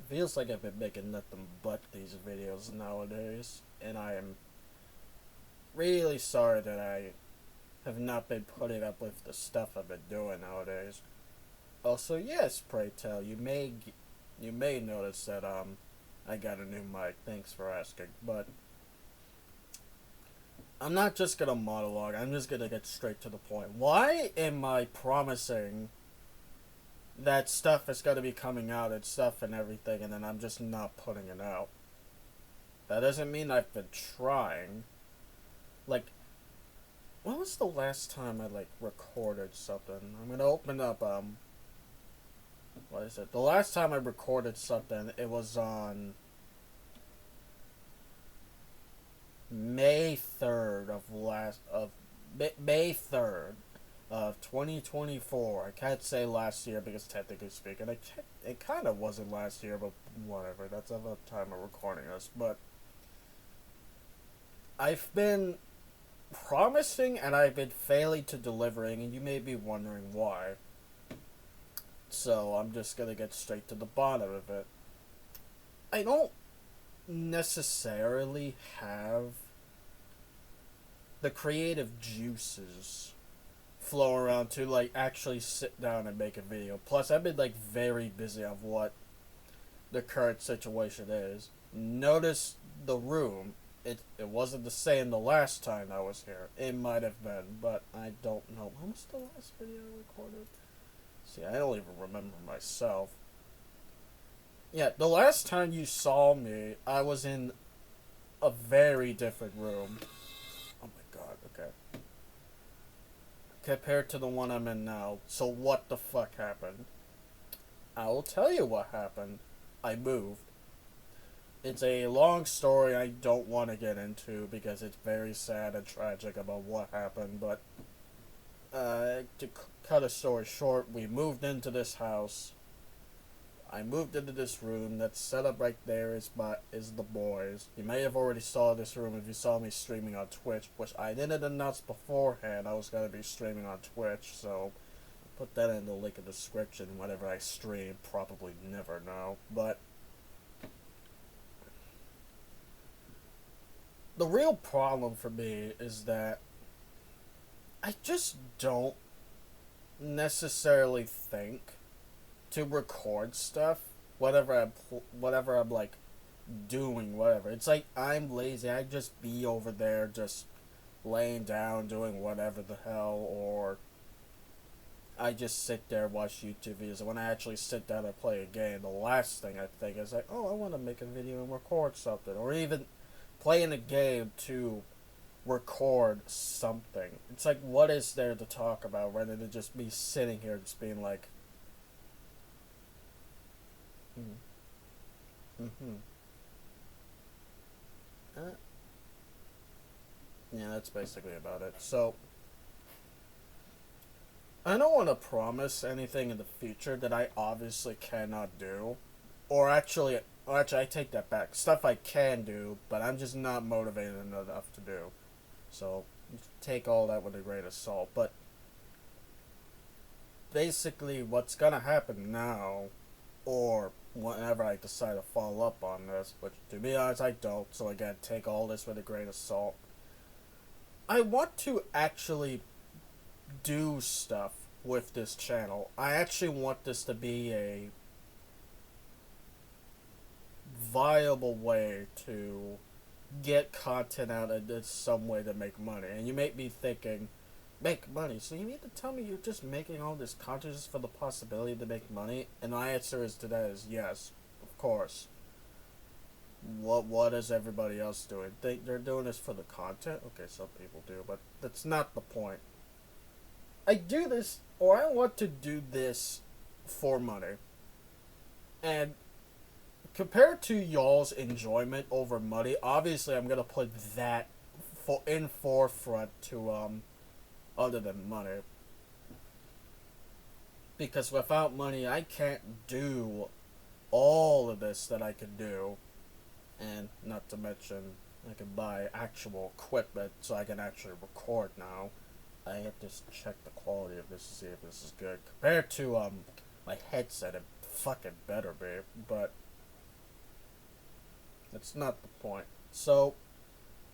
Feels like I've been making nothing but these videos nowadays, and I am really sorry that I have not been putting up with the stuff I've been doing nowadays. Also, yes, pray tell, you may notice that I got a new mic. Thanks for asking, but I'm not just gonna monologue. I'm just gonna get straight to the point. Why am I promising that stuff is gonna be coming out and stuff and everything, and then I'm just not putting it out? That doesn't mean I've been trying. Like, when was the last time I recorded something? I'm gonna open up what is it? The last time I recorded something, it was on May 3rd of May 3rd of 2024. I can't say last year because technically speaking, it kind of wasn't last year, but whatever. That's the time of recording this. But I've been promising and I've been failing to delivering, and you may be wondering why. So I'm just gonna get straight to the bottom of it. I don't necessarily have the creative juices flow around to actually sit down and make a video. Plus, I've been very busy of what the current situation is. Notice the room. It wasn't the same the last time I was here. It might have been, but I don't know. When was the last video I recorded? See, I don't even remember myself. Yeah, the last time you saw me, I was in a very different room. Oh my god, okay. Compared to the one I'm in now. So what the fuck happened? I will tell you what happened. I moved. It's a long story I don't want to get into because it's very sad and tragic about what happened, but to cut a story short, we moved into this house. I moved into this room. That's set up right there is the boys. You may have already saw this room if you saw me streaming on Twitch, which I didn't announce beforehand I was gonna be streaming on Twitch, so put that in the link in the description whenever I stream. Probably never know. But the real problem for me is that I just don't necessarily think to record stuff whatever I'm doing whatever. It's like I'm lazy. I just be over there just laying down doing whatever the hell, or I just sit there watch YouTube videos. And when I actually sit down and play a game, the last thing I think is oh, I want to make a video and record something, or even playing a game to record something. It's like, what is there to talk about rather than just me sitting here just being like, mm-hmm. Uh, yeah, that's basically about it. So, I don't want to promise anything in the future that I obviously cannot do. Or actually, I take that back. Stuff I can do, but I'm just not motivated enough to do. So, take all that with a grain of salt. But, basically, what's gonna happen now, or whenever I decide to follow up on this, which to be honest I don't, so again, take all this with a grain of salt. I want to actually do stuff with this channel. I actually want this to be a viable way to get content out in some way to make money. And you may be thinking, make money? So you mean to tell me you're just making all this content just for the possibility to make money? And my answer is to that is yes, of course. What is everybody else doing? They're doing this for the content? Okay, some people do, but that's not the point. I do this, or I want to do this for money. And compared to y'all's enjoyment over money, obviously I'm gonna put that in forefront to other than money. Because without money, I can't do all of this that I could do. And not to mention, I can buy actual equipment so I can actually record now. I have to check the quality of this to see if this is good. Compared to my headset, it fucking better be. But That's not the point. So,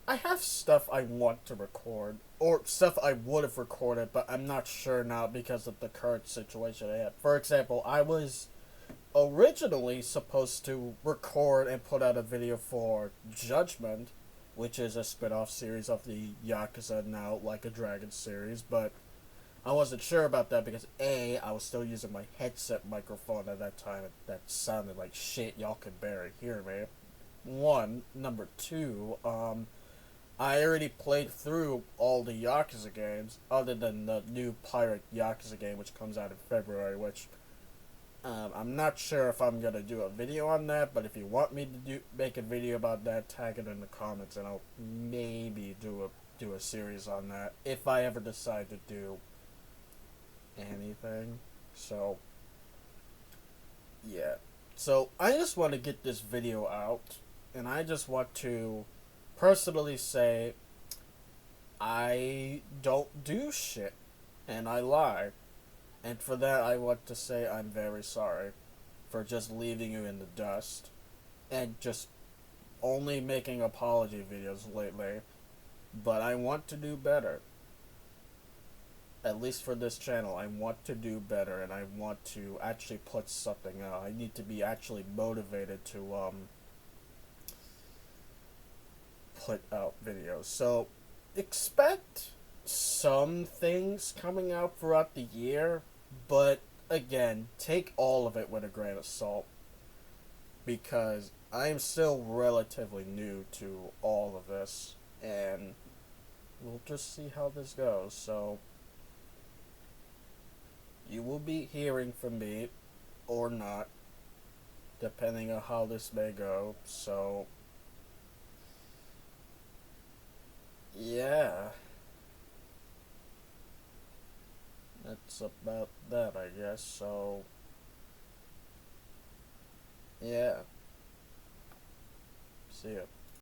I have stuff I want to record, or stuff I would have recorded, but I'm not sure now because of the current situation I have. For example, I was originally supposed to record and put out a video for Judgment, which is a spin-off series of the Yakuza Now Like a Dragon series, but I wasn't sure about that because A, I was still using my headset microphone at that time. That sounded like shit. Y'all could barely hear me. One. Number two, I already played through all the Yakuza games, other than the new Pirate Yakuza game, which comes out in February, which I'm not sure if I'm gonna do a video on that, but if you want me to make a video about that, tag it in the comments, and I'll maybe do a series on that if I ever decide to do anything. So yeah. So I just want to get this video out, and I just want to personally say I don't do shit, and I lie. And for that, I want to say I'm very sorry for just leaving you in the dust and just only making apology videos lately. But I want to do better. At least for this channel, I want to do better, and I want to actually put something out. I need to be actually motivated to put out videos. So expect some things coming out throughout the year, but again, take all of it with a grain of salt because I am still relatively new to all of this, and we'll just see how this goes. So you will be hearing from me or not, depending on how this may go. So yeah, that's about that, I guess. So yeah, see ya.